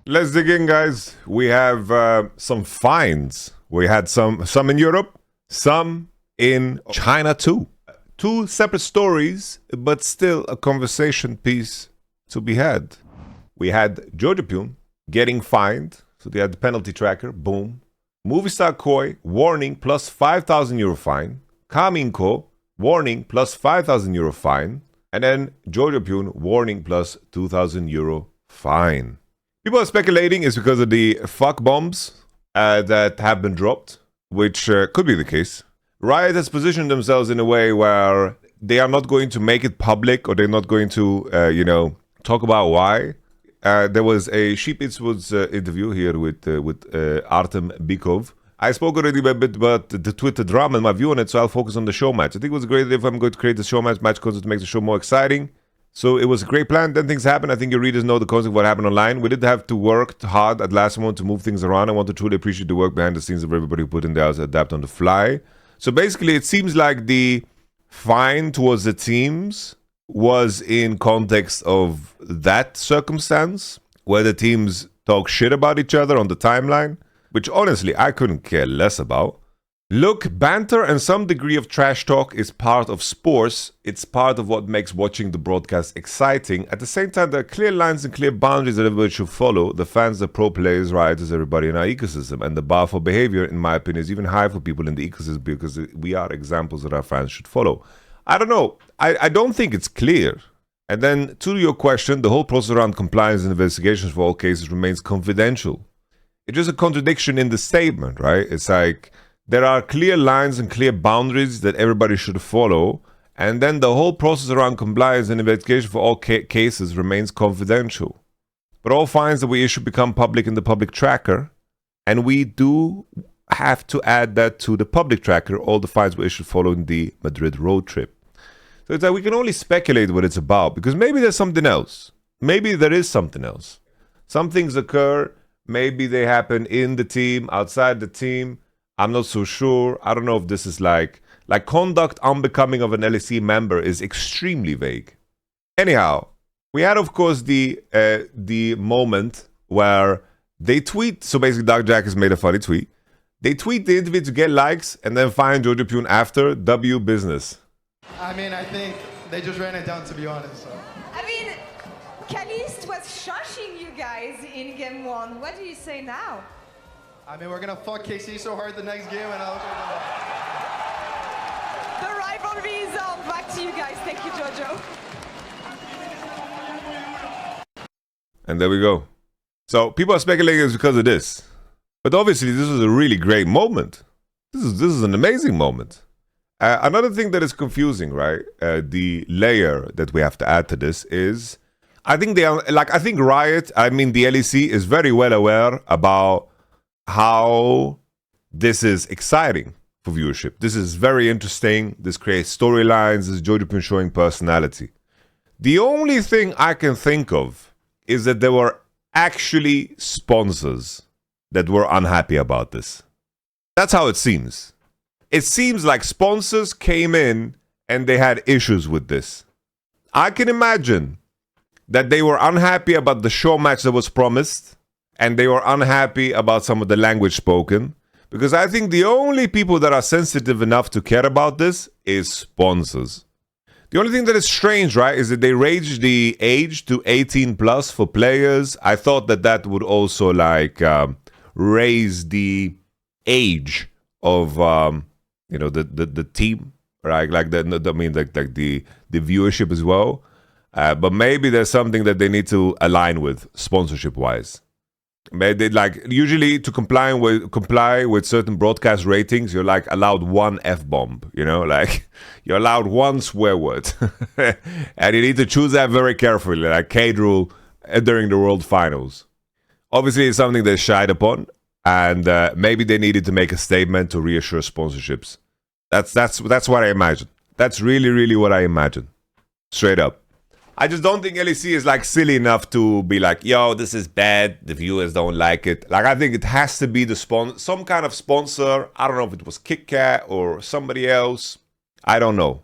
Let's dig in, guys. We have some fines. We had some in Europe, some in China too. Two separate stories, but still a conversation piece to be had. We had Jojopyun getting fined, so they had the penalty tracker, boom. Movistar KOI, warning, plus 5,000 euro fine. Karmine Corp, warning, plus 5,000 euro fine. And then Jojopyun, warning, plus 2,000 euro fine. People are speculating it's because of the fuck bombs that have been dropped, which could be the case. Riot has positioned themselves in a way where they are not going to make it public, or they're not going to, talk about why. There was a Sheep Esports interview here with Artem Bikov. I spoke already a bit about the Twitter drama and my view on it, so I'll focus on the show match. I think it was a great idea if I'm going to create the show match content to make the show more exciting. So it was a great plan. Then things happened. I think your readers know the concept of what happened online. We did have to work hard at last moment to move things around. I want to truly appreciate the work behind the scenes of everybody who put in there to adapt on the fly. So basically, it seems like the fine towards the teams was in context of that circumstance, where the teams talk shit about each other on the timeline, which honestly, I couldn't care less about. Look, banter and some degree of trash talk is part of sports. It's part of what makes watching the broadcast exciting. At the same time, there are clear lines and clear boundaries that everybody should follow. The fans, the pro players, rioters, everybody in our ecosystem. And the bar for behavior, in my opinion, is even higher for people in the ecosystem because we are examples that our fans should follow. I don't know. I don't think it's clear. And then, to your question, the whole process around compliance and investigations for all cases remains confidential. It's just a contradiction in the statement, right? It's like, there are clear lines and clear boundaries that everybody should follow, and then the whole process around compliance and investigation for all cases remains confidential. But all fines that we issue become public in the public tracker, and we do have to add that to the public tracker, all the fines we issued following the Madrid road trip. So it's like we can only speculate what it's about, because maybe there's something else. Maybe there is something else. Some things occur, maybe they happen in the team, outside the team. I'm not so sure. I don't know if this is like conduct unbecoming of an LEC member is extremely vague. Anyhow, we had, of course, the moment where they tweet. So basically, Dark Jack has made a funny tweet. They tweet the interview to get likes and then find Jojopyun after W business. I mean, I think they just ran it down, to be honest. So. I mean, Caliste was shushing you guys in game one. What do you say now? I mean, we're gonna fuck KC so hard the next game, and I'll. The rivalry is on. Back to you guys. Thank you, Jojo. And there we go. So people are speculating it's because of this, but obviously this was a really great moment. This is an amazing moment. Another thing that is confusing, right? The layer that we have to add to this is, I think Riot. I mean, the LEC is very well aware about how this is exciting for viewership. This is very interesting. This creates storylines. This is Jojopyun showing personality. The only thing I can think of is that there were actually sponsors that were unhappy about this. That's how it seems. It seems like sponsors came in and they had issues with this. I can imagine that they were unhappy about the show match that was promised, and they were unhappy about some of the language spoken, because I think the only people that are sensitive enough to care about this is sponsors. The only thing that is strange, right, is that they raised the age to 18 plus for players. I thought that would also raise the age of the team, right? The viewership as well. But maybe there's something that they need to align with sponsorship wise. They usually to comply with certain broadcast ratings, you're allowed one F-bomb, you're allowed one swear word. And you need to choose that very carefully, like Cade rule during the World Finals. Obviously, it's something they shied upon, and maybe they needed to make a statement to reassure sponsorships. That's what I imagine. That's really, really what I imagine. Straight up. I just don't think LEC is silly enough to be yo, this is bad, the viewers don't like it. I think it has to be the some kind of sponsor. I don't know if it was KitKat or somebody else. I don't know.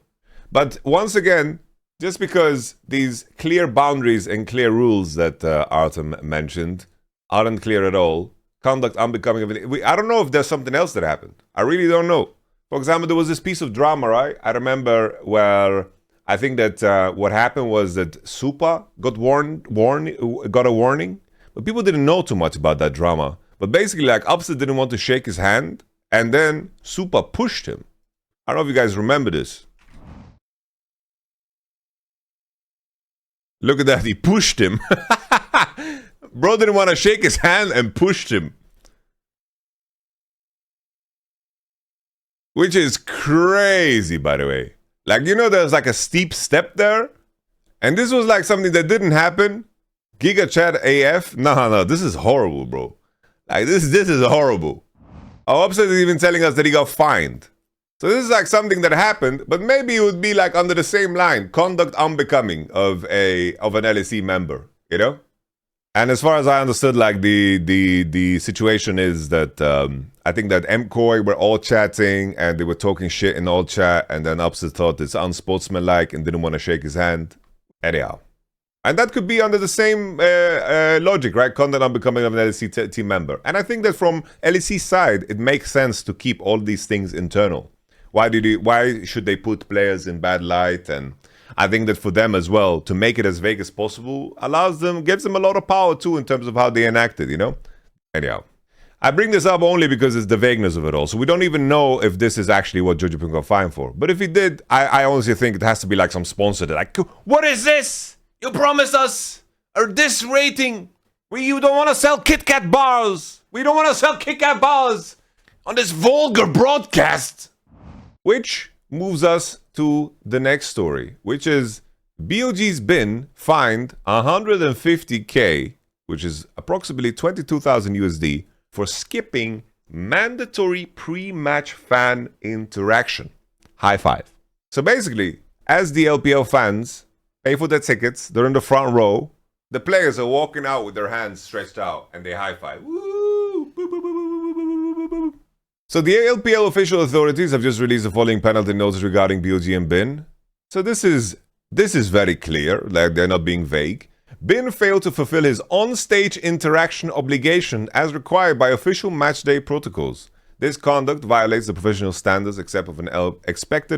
But once again, just because these clear boundaries and clear rules that Artem mentioned aren't clear at all. Conduct unbecoming of it. I don't know if there's something else that happened. I really don't know. For example, there was this piece of drama, right? I remember where I think that what happened was that Supa got got a warning, but people didn't know too much about that drama. But basically, like, Upset didn't want to shake his hand, and then Supa pushed him. I don't know if you guys remember this. Look at that, he pushed him. Bro didn't want to shake his hand and pushed him. Which is crazy, by the way. Like, you know, there's like a steep step there. And this was like something that didn't happen. Giga Chat AF. No, this is horrible, bro. Like, this is horrible. Our Upset is even telling us that he got fined. So this is like something that happened, but maybe it would be like under the same line. Conduct unbecoming of an LEC member, you know? And as far as I understood, like the situation is that I think that MKOI were all chatting and they were talking shit in all chat, and then Upset thought it's unsportsmanlike and didn't want to shake his hand. Anyhow. And that could be under the same logic, right? Conduct unbecoming of an LEC team member. And I think that from LEC's side, it makes sense to keep all these things internal. Why should they put players in bad light? And I think that for them as well, to make it as vague as possible, gives them a lot of power too in terms of how they enact it, you know? Anyhow, I bring this up only because it's the vagueness of it all. So we don't even know if this is actually what Jojopyun got fined for. But if he did, I honestly think it has to be like some sponsor that like, what is this? You promised us this rating. You don't want to sell Kit Kat bars. We don't want to sell Kit Kat bars on this vulgar broadcast. Which moves us to the next story, which is BOG's been fined 150k, which is approximately 22,000 USD, for skipping mandatory pre-match fan interaction. High five. So basically, as the LPL fans pay for their tickets, they're in the front row, the players are walking out with their hands stretched out and they high five. Woo! Boop, boop, boop, boop, boop, boop, boop. So the LPL official authorities have just released the following penalty notice regarding BOG and Bin. So this is very clear, like they're not being vague. Bin failed to fulfill his on-stage interaction obligation as required by official matchday protocols. This conduct violates the professional standards expected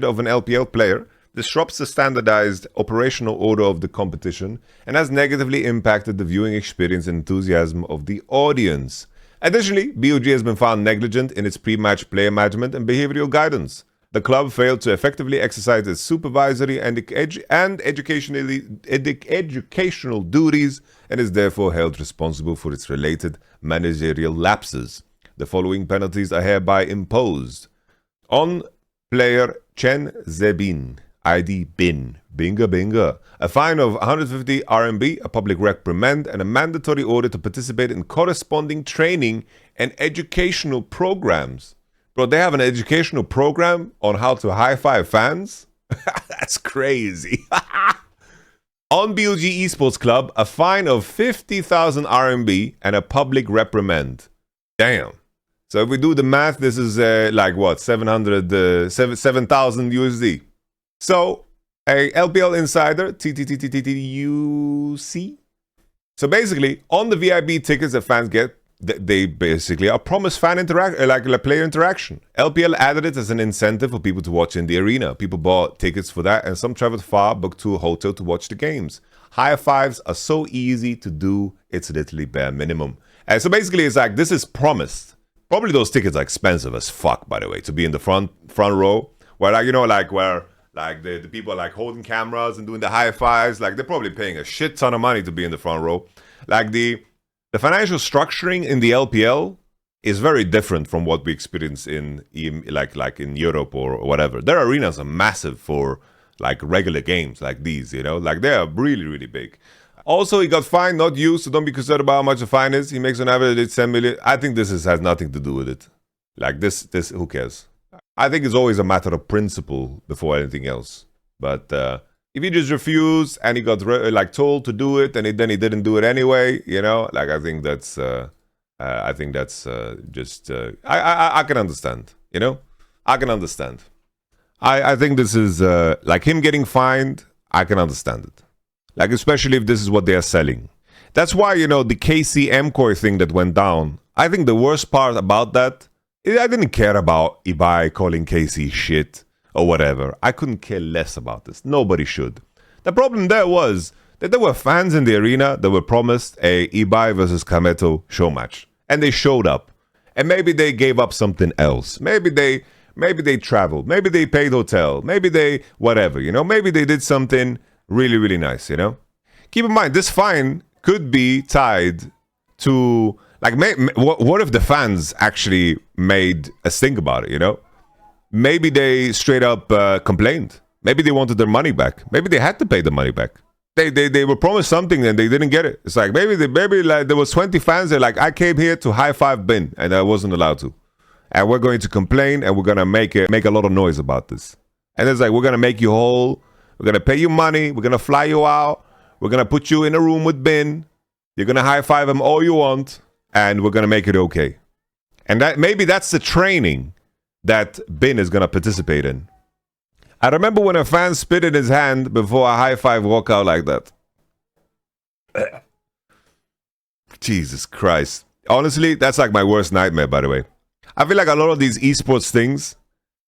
of an LPL player, disrupts the standardized operational order of the competition, and has negatively impacted the viewing experience and enthusiasm of the audience. Additionally, BOG has been found negligent in its pre-match player management and behavioral guidance. The club failed to effectively exercise its supervisory and educational duties and is therefore held responsible for its related managerial lapses. The following penalties are hereby imposed. On player Chen Zebin, ID Bin, Binga, a fine of 150 RMB, a public reprimand, and a mandatory order to participate in corresponding training and educational programs. Bro, they have an educational program on how to high-five fans? That's crazy. On BOG Esports Club, a fine of 50,000 RMB and a public reprimand. Damn. So if we do the math, this is like what? 7,000 USD. So, a LPL insider, TTTTTUC. So basically, on the VIP tickets that fans get, they basically are promised fan interaction, like player interaction. LPL added it as an incentive for people to watch in the arena. People bought tickets for that, and some traveled far, booked to a hotel to watch the games. High fives are so easy to do, it's literally bare minimum. And so basically, it's like, this is promised. Probably those tickets are expensive as fuck, by the way, to be in the front row, where, like, you know, like where like the people are like holding cameras and doing the high fives. Like, they're probably paying a shit ton of money to be in the front row. Like the financial structuring in the LPL is very different from what we experience in like in Europe or whatever. Their arenas are massive for like regular games like these, you know, like they are really, really big. Also, he got fined, not used, so don't be concerned about how much the fine is. He makes on average 10 million. I think this has nothing to do with it. Like this, who cares? I think it's always a matter of principle before anything else. But if he just refused and he got like told to do it and then he didn't do it anyway, you know, like I think that's just I can understand, you know, I can understand. I think this is like him getting fined. I can understand it, like especially if this is what they are selling. That's why, you know, the KC MKOI thing that went down, I think the worst part about that, I didn't care about Ibai calling KC shit or whatever. I couldn't care less about this. Nobody should. The problem there was that there were fans in the arena that were promised a Ibai versus Kameto show match. And they showed up. And maybe they gave up something else. Maybe they traveled. Maybe they paid hotel. Maybe they whatever, you know. Maybe they did something really, really nice, you know. Keep in mind, this fine could be tied to, like, what if the fans actually made a stink about it, you know? Maybe they straight up complained. Maybe they wanted their money back. Maybe they had to pay the money back. They were promised something and they didn't get it. It's like maybe like there was 20 fans. They're like, I came here to high five Bin and I wasn't allowed to. And we're going to complain and we're gonna make a lot of noise about this. And it's like, we're gonna make you whole. We're gonna pay you money. We're gonna fly you out. We're gonna put you in a room with Bin. You're gonna high five him all you want, and we're gonna make it okay. And that maybe that's the training that Bin is gonna participate in. I remember when a fan spit in his hand before a high five walk out like that. Jesus Christ. Honestly, that's like my worst nightmare, by the way. I feel like a lot of these esports things,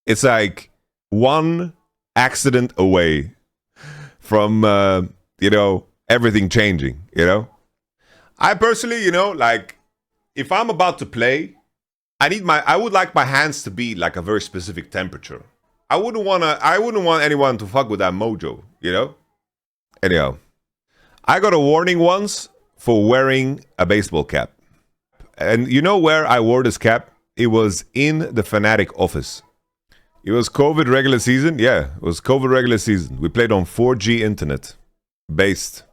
it's like one accident away from, you know, everything changing, you know? I personally, you know, like, if I'm about to play, I would like my hands to be like a very specific temperature. I wouldn't want anyone to fuck with that mojo, you know? Anyhow, I got a warning once for wearing a baseball cap. And you know where I wore this cap? It was in the Fnatic office. It was COVID regular season. Yeah, it was COVID regular season. We played on 4G internet. Based.